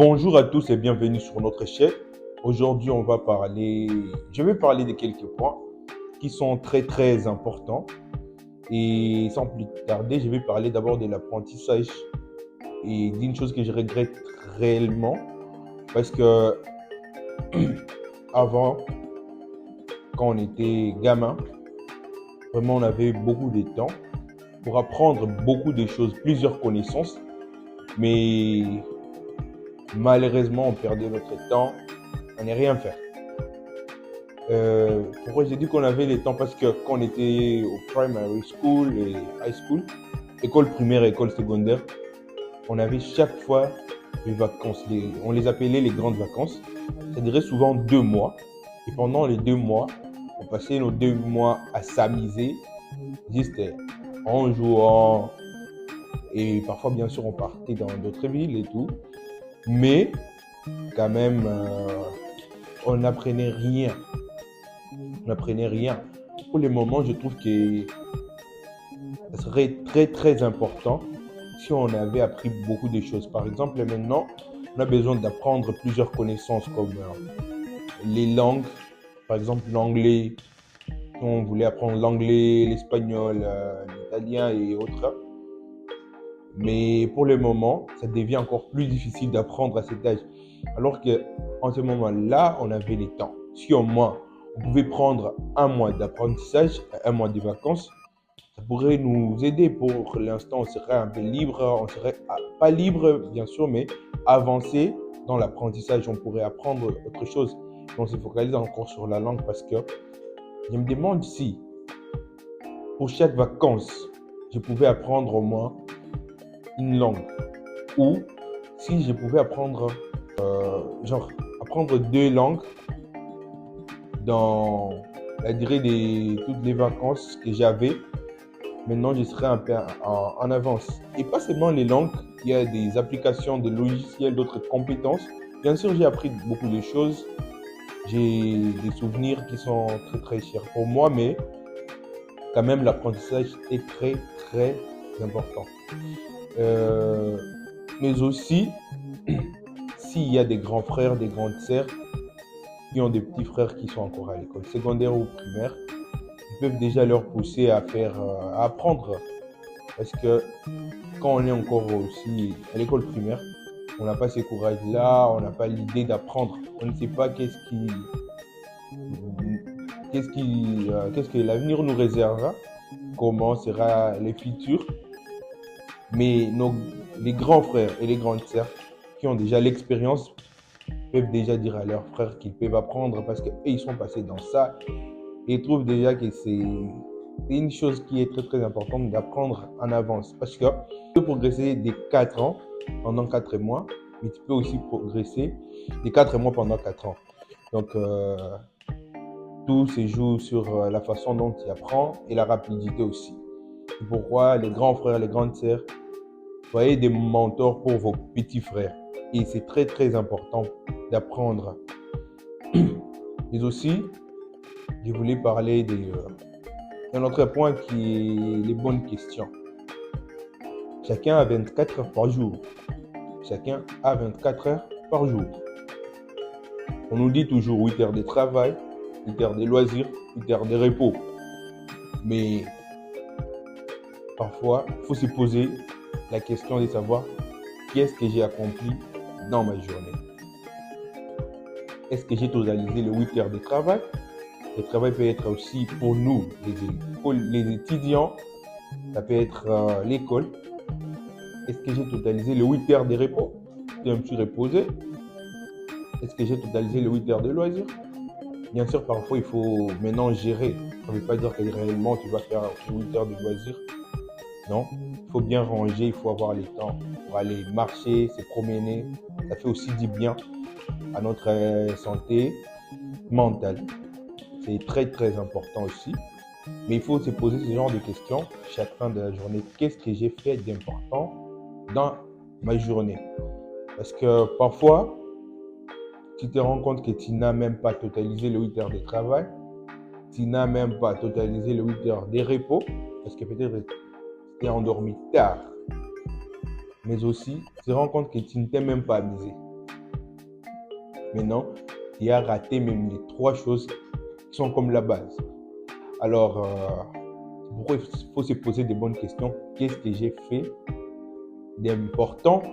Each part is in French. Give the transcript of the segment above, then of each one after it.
Bonjour à tous et bienvenue sur notre chaîne. Aujourd'hui, je vais parler de quelques points qui sont très importants. Et sans plus tarder, je vais parler d'abord de l'apprentissage et d'une chose que je regrette réellement parce que avant, quand on était gamin, vraiment on avait beaucoup de temps pour apprendre beaucoup de choses, plusieurs connaissances, mais malheureusement on perdait notre temps à ne rien faire. Pourquoi j'ai dit qu'on avait le temps? Parce que quand on était au primary school et high school, école primaire et école secondaire, on avait chaque fois les vacances. On les appelait les grandes vacances. Ça durait souvent 2 mois. Et pendant les 2 mois, on passait nos 2 mois à s'amuser, juste en jouant. Et parfois, bien sûr, on partait dans d'autres villes et tout. Mais quand même, on n'apprenait rien. On n'apprenait rien. Pour le moment, je trouve que ça serait très important si on avait appris beaucoup de choses. Par exemple, maintenant, on a besoin d'apprendre plusieurs connaissances comme les langues. Par exemple, l'anglais. Si on voulait apprendre l'anglais, l'espagnol, l'italien et autres. Mais pour le moment, ça devient encore plus difficile d'apprendre à cet âge. Alors qu'en ce moment-là, on avait le temps. Si au moins on pouvait prendre un mois d'apprentissage, un mois de vacances, ça pourrait nous aider. Pour l'instant, on serait un peu libre, on serait pas libre bien sûr, mais avancé dans l'apprentissage. On pourrait apprendre autre chose. On se focalise encore sur la langue parce que je me demande si pour chaque vacances, je pouvais apprendre au moins une langue ou si je pouvais apprendre, apprendre 2 langues dans la durée de toutes les vacances que j'avais. Maintenant, je serai un peu en avance. Et pas seulement les langues, il y a des applications, des logiciels, d'autres compétences. Bien sûr, j'ai appris beaucoup de choses. J'ai des souvenirs qui sont très chers pour moi, mais quand même, l'apprentissage est très important. Mais aussi, s'il y a des grands frères, des grandes sœurs qui ont des petits frères qui sont encore à l'école secondaire ou primaire, ils peuvent déjà leur pousser à apprendre. Parce que quand on est encore aussi à l'école primaire, on n'a pas ce courage-là, on n'a pas l'idée d'apprendre. On ne sait pas qu'est-ce que l'avenir nous réservera, comment sera le futur. Mais les grands frères et les grandes sœurs qui ont déjà l'expérience peuvent déjà dire à leurs frères qu'ils peuvent apprendre parce qu'eux, ils sont passés dans ça et ils trouvent déjà que c'est une chose qui est très importante d'apprendre en avance. Parce que tu peux progresser des 4 ans pendant 4 mois, mais tu peux aussi progresser des 4 mois pendant 4 ans. Donc, tout se joue sur la façon dont tu apprends et la rapidité aussi. C'est pourquoi les grands frères, les grandes sœurs, soyez des mentors pour vos petits frères. Et c'est très important d'apprendre. Mais aussi, je voulais parler d'un autre point qui est les bonnes questions. Chacun a 24 heures par jour. Chacun a 24 heures par jour. On nous dit toujours 8 heures de travail, 8 heures de loisirs, 8 heures de repos. Mais parfois, il faut se poser la question de savoir qu'est-ce que j'ai accompli dans ma journée. Est-ce que j'ai totalisé les 8 heures de travail? Le travail peut être aussi pour nous, les étudiants, ça peut être l'école. Est-ce que j'ai totalisé les 8 heures de repos? Je me suis reposé. Est-ce que j'ai totalisé les 8 heures de loisirs? Bien sûr, parfois, il faut maintenant gérer. Ça ne veut pas dire que réellement, tu vas faire 8 heures de loisirs. Non, il faut bien ranger, il faut avoir le temps pour aller marcher, se promener. Ça fait aussi du bien à notre santé mentale. C'est très important aussi. Mais il faut se poser ce genre de questions chaque fin de la journée. Qu'est-ce que j'ai fait d'important dans ma journée? Parce que parfois, tu te rends compte que tu n'as même pas totalisé les 8 heures de travail. Tu n'as même pas totalisé les 8 heures de repos. Parce que peut-être tu t'es endormi tard. Mais aussi, tu te rends compte que tu ne t'es même pas amusé. Maintenant, tu as raté même les 3 choses qui sont comme la base. Alors, c'est pourquoi il faut se poser des bonnes questions. Qu'est-ce que j'ai fait d'important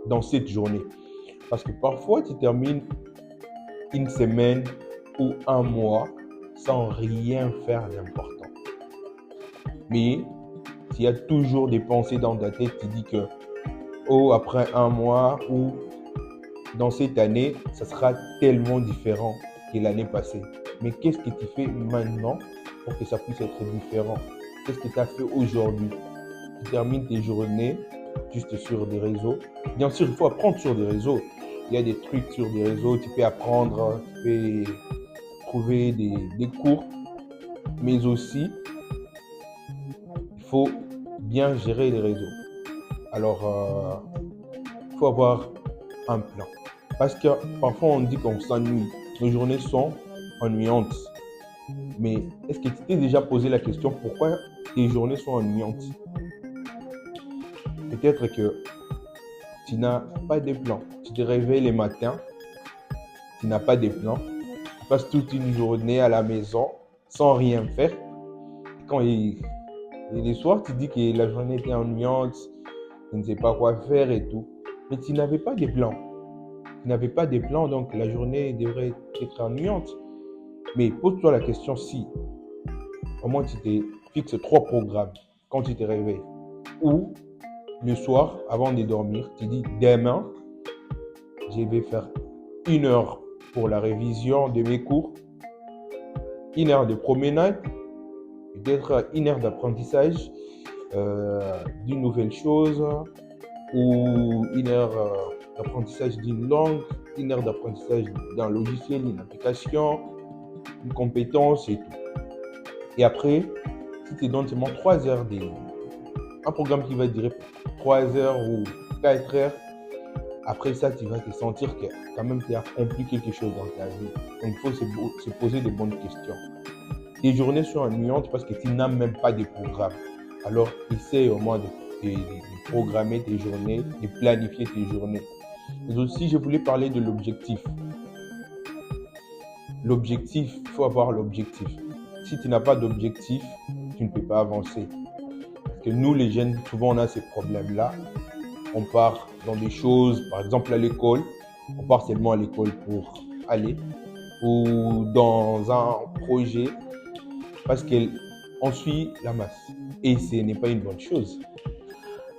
dans cette journée? Parce que parfois, tu termines une semaine ou un mois sans rien faire d'important. Mais il y a toujours des pensées dans ta tête qui disent que, oh, après un mois ou dans cette année, ça sera tellement différent que l'année passée. Mais qu'est-ce que tu fais maintenant pour que ça puisse être différent? Qu'est-ce que tu as fait aujourd'hui? Tu termines tes journées juste sur des réseaux. Bien sûr, il faut apprendre sur des réseaux. Il y a des trucs sur des réseaux, tu peux apprendre, tu peux trouver des cours, mais aussi, il faut bien gérer les réseaux. Alors, il faut avoir un plan. Parce que parfois, on dit qu'on s'ennuie. Nos journées sont ennuyantes. Mais est-ce que tu t'es déjà posé la question pourquoi tes journées sont ennuyantes? Peut-être que tu n'as pas de plan. Tu te réveilles les matins, tu n'as pas de plan. Tu passes toute une journée à la maison sans rien faire. Quand les soirs, tu dis que la journée était ennuyante, tu ne sais pas quoi faire et tout. Mais tu n'avais pas de plan. Tu n'avais pas de plan, donc la journée devrait être ennuyante. Mais pose-toi la question si, au moins tu te fixes 3 programmes quand tu te réveilles. Ou le soir, avant de dormir, tu dis demain, je vais faire 1 heure pour la révision de mes cours, 1 heure de promenade, peut-être 1 heure d'apprentissage d'une nouvelle chose, ou 1 heure d'apprentissage d'une langue, 1 heure d'apprentissage d'un logiciel, d'une application, une compétence et tout. Et après, si tu donnes seulement 3 heures, un programme qui va durer 3 heures ou 4 heures, après ça, tu vas te sentir que quand même tu as accompli quelque chose dans ta vie. Donc, il faut se poser de bonnes questions. Tes journées sont ennuyantes parce que tu n'as même pas de programme. Alors, essaie au moins de programmer tes journées, de planifier tes journées. Mais aussi, je voulais parler de l'objectif. L'objectif, il faut avoir l'objectif. Si tu n'as pas d'objectif, tu ne peux pas avancer. Parce que nous, les jeunes, souvent, on a ces problèmes-là. On part dans des choses, par exemple à l'école, on part seulement à l'école pour aller, ou dans un projet, parce qu'on suit la masse. Et ce n'est pas une bonne chose.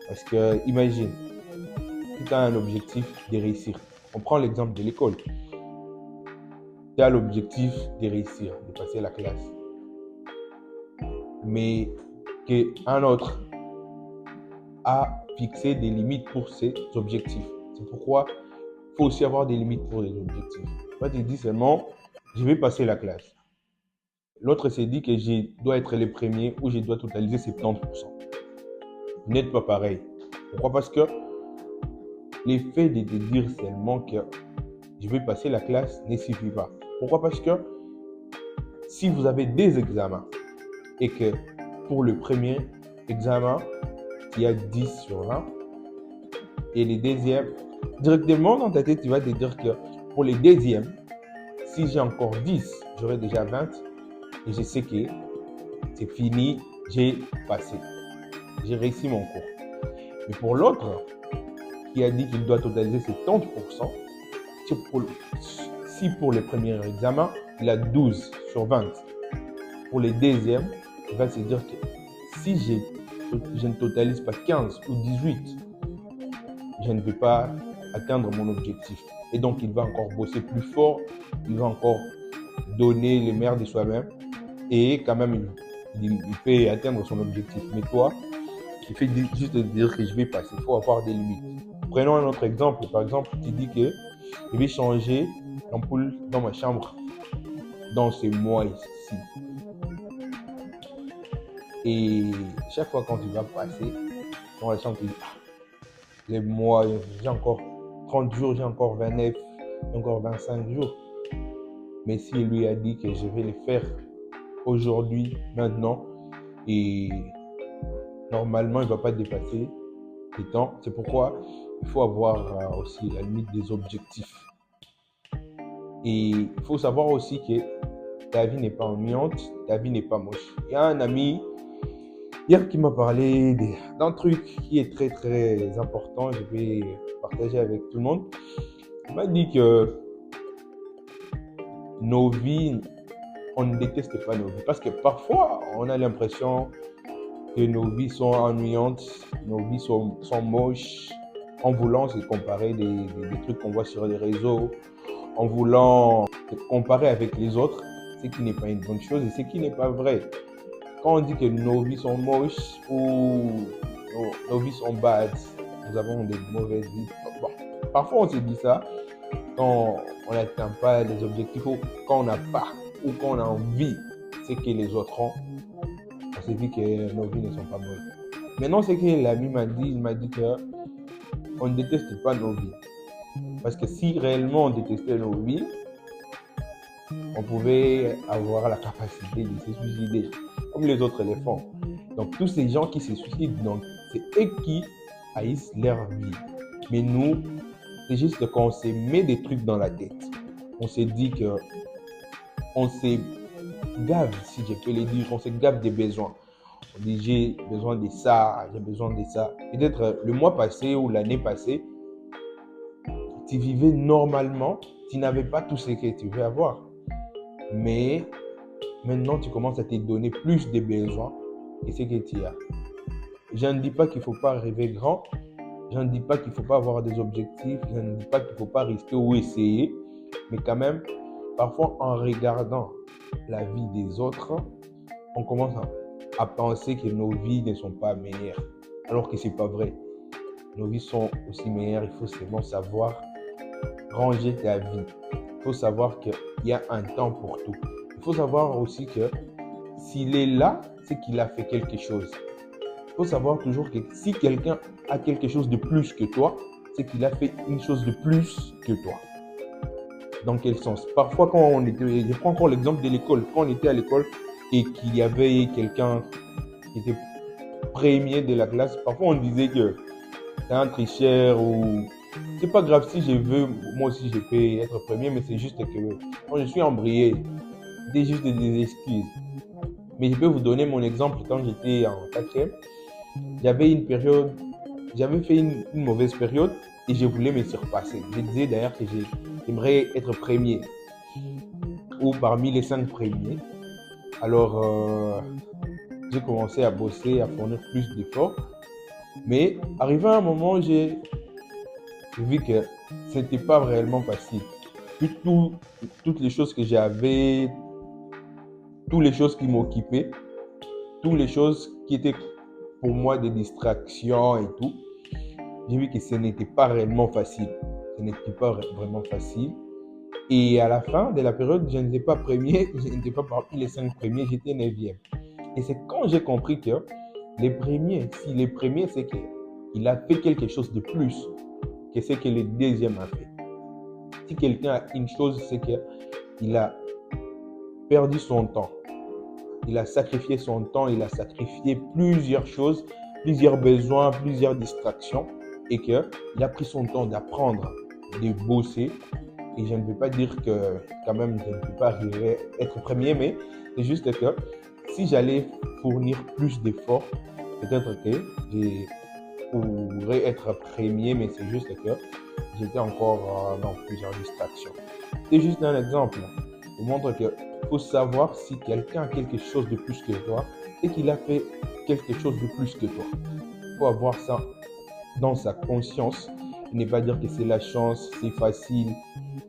Parce que, imagine, tu as un objectif de réussir. On prend l'exemple de l'école. Tu as l'objectif de réussir, de passer la classe. Mais qu'un autre a fixé des limites pour ses objectifs. C'est pourquoi il faut aussi avoir des limites pour les objectifs. Toi, tu dis seulement, je vais passer la classe. L'autre s'est dit que je dois être le premier ou je dois totaliser 70%. Vous n'êtes pas pareil. Pourquoi? Parce que l'effet de te dire seulement que je vais passer la classe ne suffit pas. Pourquoi? Parce que si vous avez des examens et que pour le premier examen, il y a 10 sur 20 et les deuxièmes, directement dans ta tête, tu vas te dire que pour les deuxièmes, si j'ai encore 10, j'aurai déjà 20 et je sais que c'est fini, j'ai passé. J'ai réussi mon cours. Mais pour l'autre, qui a dit qu'il doit totaliser 70%, si pour les premiers examens, il a 12 sur 20, pour les deuxièmes, il va se dire que si je ne totalise pas 15 ou 18, je ne vais pas atteindre mon objectif. Et donc, il va encore bosser plus fort, il va encore donner le meilleur de soi-même et quand même, il peut atteindre son objectif. Mais toi, il fait juste dire que je vais passer. Il faut avoir des limites. Prenons un autre exemple. Par exemple, tu dis que je vais changer l'ampoule dans ma chambre dans ce mois-ci. Et chaque fois quand tu vas passer dans la chambre, tu dis, les mois, j'ai encore 30 jours, j'ai encore 29, j'ai encore 25 jours. Mais s'il lui a dit que je vais le faire aujourd'hui, maintenant, et normalement, il ne va pas dépasser les temps. C'est pourquoi il faut avoir aussi la limite des objectifs. Et il faut savoir aussi que ta vie n'est pas ennuyante, ta vie n'est pas moche. Il y a un ami hier qui m'a parlé d'un truc qui est très très important, je vais partager avec tout le monde. Il m'a dit que nos vies, on ne déteste pas nos vies. Parce que parfois, on a l'impression que nos vies sont ennuyantes, nos vies sont moches, en voulant se comparer des trucs qu'on voit sur les réseaux, en voulant se comparer avec les autres, ce qui n'est pas une bonne chose et ce qui n'est pas vrai. Quand on dit que nos vies sont moches ou nos vies sont bad, nous avons des mauvaises vies. Bon, parfois on se dit ça quand on n'atteint pas les objectifs ou quand on n'a pas ou quand on a envie ce que les autres ont. On se dit que nos vies ne sont pas bonnes. Maintenant, ce que l'ami m'a dit, il m'a dit qu'on ne déteste pas nos vies. Parce que si réellement on détestait nos vies, on pouvait avoir la capacité de se suicider, comme les autres le font. Donc tous ces gens qui se suicident, donc, c'est eux qui haïssent leur vie. Mais nous, c'est juste qu'on se met des trucs dans la tête. On se dit que on se gave, si je peux le dire, on se gave des besoins. On dit j'ai besoin de ça, j'ai besoin de ça. Peut-être le mois passé ou l'année passée, tu vivais normalement, tu n'avais pas tout ce que tu veux avoir. Mais maintenant, tu commences à te donner plus de besoins que ce que tu as. Je ne dis pas qu'il ne faut pas rêver grand. Je ne dis pas qu'il ne faut pas avoir des objectifs. Je ne dis pas qu'il ne faut pas risquer ou essayer. Mais quand même, parfois, en regardant la vie des autres, on commence à penser que nos vies ne sont pas meilleures. Alors que ce n'est pas vrai. Nos vies sont aussi meilleures. Il faut seulement savoir ranger ta vie. Il faut savoir qu'il y a un temps pour tout. Il faut savoir aussi que s'il est là, c'est qu'il a fait quelque chose. Il faut savoir toujours que si quelqu'un a quelque chose de plus que toi, c'est qu'il a fait une chose de plus que toi. Dans quel sens? Parfois, quand on était, je prends encore l'exemple de l'école, quand on était à l'école et qu'il y avait quelqu'un qui était premier de la classe, parfois on disait que c'est un tricheur ou c'est pas grave si je veux, moi aussi je peux être premier, mais c'est juste que quand je suis embrayé, c'est juste des excuses. Mais je peux vous donner mon exemple quand j'étais en quatrième. J'avais une période, j'avais fait une mauvaise période et je voulais me surpasser. Je disais d'ailleurs que j'aimerais être premier ou parmi les 5 premiers. Alors, j'ai commencé à bosser, à fournir plus d'efforts. Mais arrivé à un moment, j'ai vu que c'était pas réellement facile. Toutes les choses que j'avais, toutes les choses qui m'occupaient, toutes les choses qui étaient pour moi des distractions et tout, j'ai vu que ce n'était pas réellement facile. Ce n'était pas vraiment facile. Et à la fin de la période, je n'étais pas premier, je n'étais pas parmi les 5 premiers, j'étais 9e. Et c'est quand j'ai compris que les premiers, si les premiers, c'est qu'il a fait quelque chose de plus que ce que le deuxième a fait. Si quelqu'un a une chose, c'est qu'il a perdu son temps. Il a sacrifié son temps, il a sacrifié plusieurs choses, plusieurs besoins, plusieurs distractions et qu'il a pris son temps d'apprendre, de bosser. Et je ne veux pas dire que quand même je ne peux pas arriver à être premier, mais c'est juste que si j'allais fournir plus d'efforts, peut-être que je pourrais être premier, mais c'est juste que j'étais encore dans plusieurs distractions. C'est juste un exemple. Je vous montre qu'il faut savoir si quelqu'un a quelque chose de plus que toi et qu'il a fait quelque chose de plus que toi. Il faut avoir ça dans sa conscience. Ne pas dire que c'est la chance, c'est facile.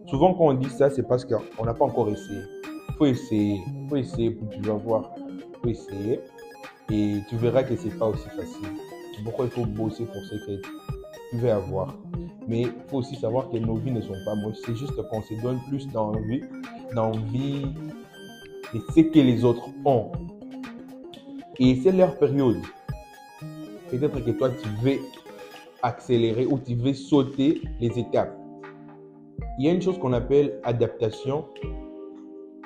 Souvent quand on dit ça, c'est parce qu'on n'a pas encore essayé. Il faut essayer, puis tu vas voir. Il faut essayer et tu verras que c'est pas aussi facile. C'est pourquoi il faut bosser pour ce que tu veux avoir. Mais il faut aussi savoir que nos vies ne sont pas moches. C'est juste qu'on se donne plus d'envie de ce que les autres ont. Et c'est leur période. Peut-être que toi, tu veux accélérer ou tu veux sauter les étapes. Il y a une chose qu'on appelle adaptation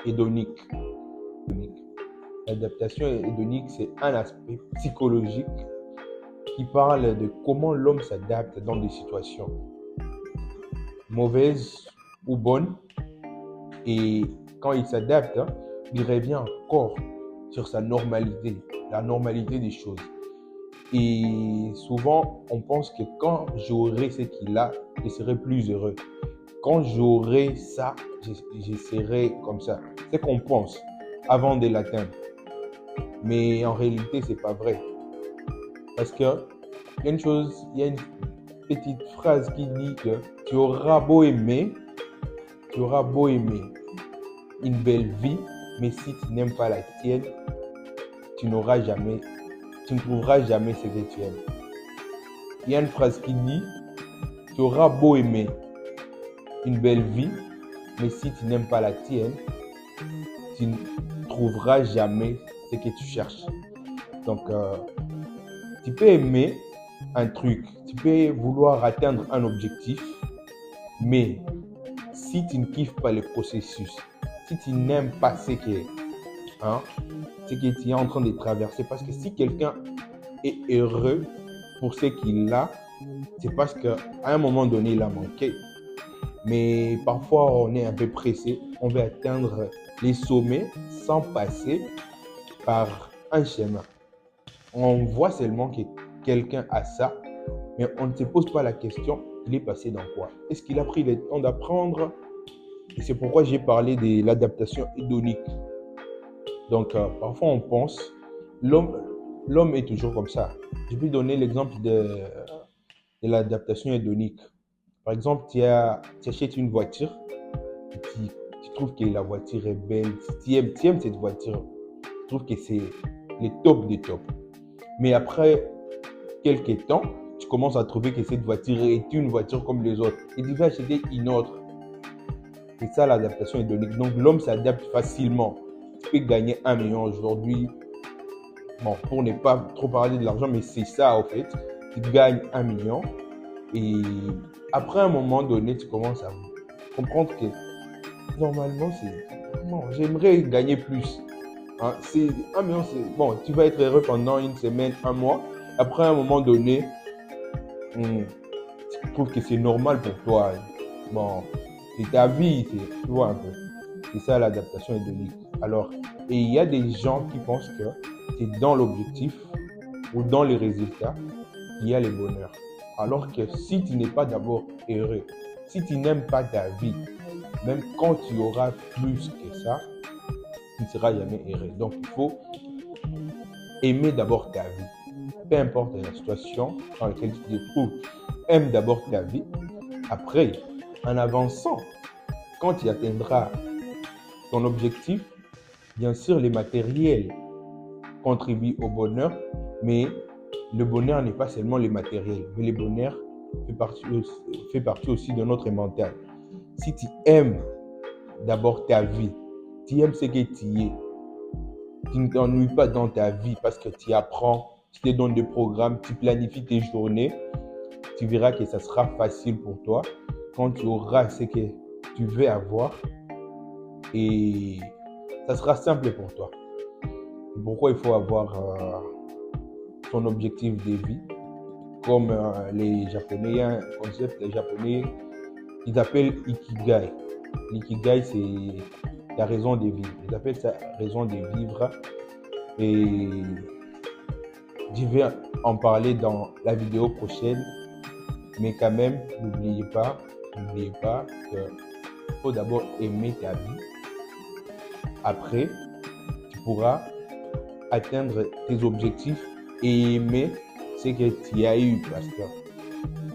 hédonique. L'adaptation hédonique, c'est un aspect psychologique qui parle de comment l'homme s'adapte dans des situations mauvaises ou bonnes Et quand il s'adapte, il revient encore sur sa normalité, la normalité des choses. Et souvent, on pense que quand j'aurai ce qu'il a, je serai plus heureux. Quand j'aurai ça, je serai comme ça. C'est ce qu'on pense avant de l'atteindre. Mais en réalité, c'est pas vrai. Parce que il y a une petite phrase qui dit que tu auras beau aimer une belle vie, mais si tu n'aimes pas la tienne, tu ne trouveras jamais ce que tu aimes. Il y a une phrase qui dit, tu auras beau aimer une belle vie, mais si tu n'aimes pas la tienne, tu ne trouveras jamais ce que tu cherches. Donc, tu peux aimer un truc, tu peux vouloir atteindre un objectif, mais si tu ne kiffes pas le processus, si tu n'aimes pas ce que tu es en train de traverser, parce que si quelqu'un est heureux pour ce qu'il a, c'est parce qu'à un moment donné, il a manqué. Mais parfois, on est un peu pressé, on veut atteindre les sommets sans passer par un schéma. On voit seulement que quelqu'un a ça, mais on ne se pose pas la question, il est passé dans quoi? Est-ce qu'il a pris le temps d'apprendre? Et c'est pourquoi j'ai parlé de l'adaptation hédonique. Donc, parfois on pense, l'homme est toujours comme ça. Je vais donner l'exemple de l'adaptation hédonique. Par exemple, tu achètes une voiture, et tu trouves que la voiture est belle, tu aimes cette voiture, tu trouves que c'est le top des tops. Mais après quelques temps, tu commences à trouver que cette voiture est une voiture comme les autres et tu vas acheter une autre. C'est ça l'adaptation hédonique. Donc l'homme s'adapte facilement. Tu peux gagner 1 million aujourd'hui. Bon, pour ne pas trop parler de l'argent, mais c'est ça en fait. Tu gagnes 1 million et après un moment donné, tu commences à comprendre que normalement, j'aimerais gagner plus. C'est 1 million, bon, tu vas être heureux pendant une semaine, un mois. Après un moment donné, tu trouves que c'est normal pour toi. Bon, c'est ta vie, tu vois un peu. C'est ça l'adaptation hédonique. Alors, et il y a des gens qui pensent que c'est dans l'objectif ou dans les résultats qu'il y a le bonheur. Alors que si tu n'es pas d'abord heureux, si tu n'aimes pas ta vie, même quand tu auras plus que ça, tu ne seras jamais heureux. Donc, il faut aimer d'abord ta vie. Peu importe la situation dans laquelle tu te trouves, aime d'abord ta vie. Après, en avançant, quand tu atteindras ton objectif, bien sûr, les matériels contribuent au bonheur, mais le bonheur n'est pas seulement les matériels, mais le bonheur fait partie aussi de notre mental. Si tu aimes d'abord ta vie, tu aimes ce que tu es, tu ne t'ennuies pas dans ta vie parce que tu apprends, tu te donnes des programmes, tu planifies tes journées, tu verras que ça sera facile pour toi quand tu auras ce que tu veux avoir et ça sera simple pour toi. Pourquoi il faut avoir son objectif de vie? Comme les Japonais, il y a un concept, les Japonais, ils appellent Ikigai. L'ikigai, c'est ta raison de vivre. Ils appellent ça raison de vivre. Et je vais en parler dans la vidéo prochaine. Mais quand même, n'oubliez pas qu'il faut d'abord aimer ta vie. Après, tu pourras atteindre tes objectifs et aimer ce que tu as eu. Parce que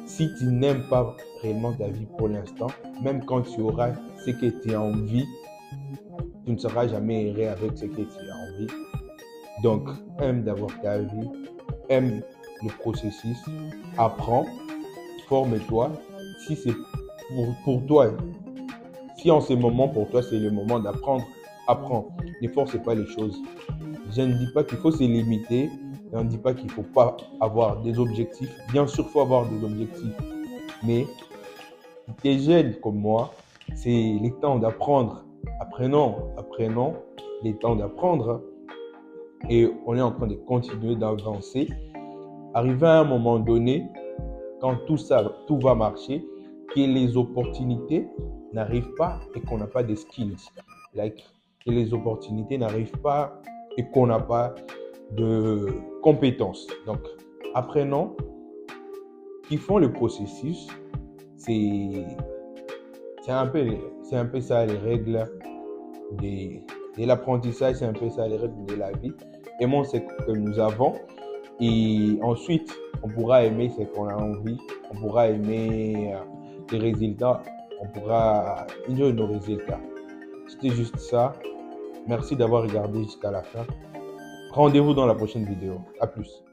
si tu n'aimes pas réellement ta vie pour l'instant, même quand tu auras ce que tu as envie, tu ne seras jamais heureux avec ce que tu as envie. Donc, aime d'abord ta vie, aime le processus, apprends, forme-toi. Si c'est pour toi, si en ce moment pour toi c'est le moment d'apprendre, apprends. Ne force pas les choses. Je ne dis pas qu'il faut se limiter, je ne dis pas qu'il ne faut pas avoir des objectifs. Bien sûr, il faut avoir des objectifs. Mais si tu es jeune comme moi, c'est le temps d'apprendre. Apprenons les temps d'apprendre. Et on est en train de continuer d'avancer. Arrivé à un moment donné, quand tout va marcher, que les opportunités n'arrivent pas et qu'on n'a pas de skills. Like, que les opportunités n'arrivent pas et qu'on n'a pas de compétences. Donc, apprenons, kiffons le processus. C'est un peu ça les règles de l'apprentissage, c'est un peu ça les règles de la vie. Aimons ce que nous avons et ensuite, on pourra aimer ce qu'on a envie, on pourra aimer les résultats, on pourra enjoyer nos résultats. C'était juste ça. Merci d'avoir regardé jusqu'à la fin. Rendez-vous dans la prochaine vidéo. À plus.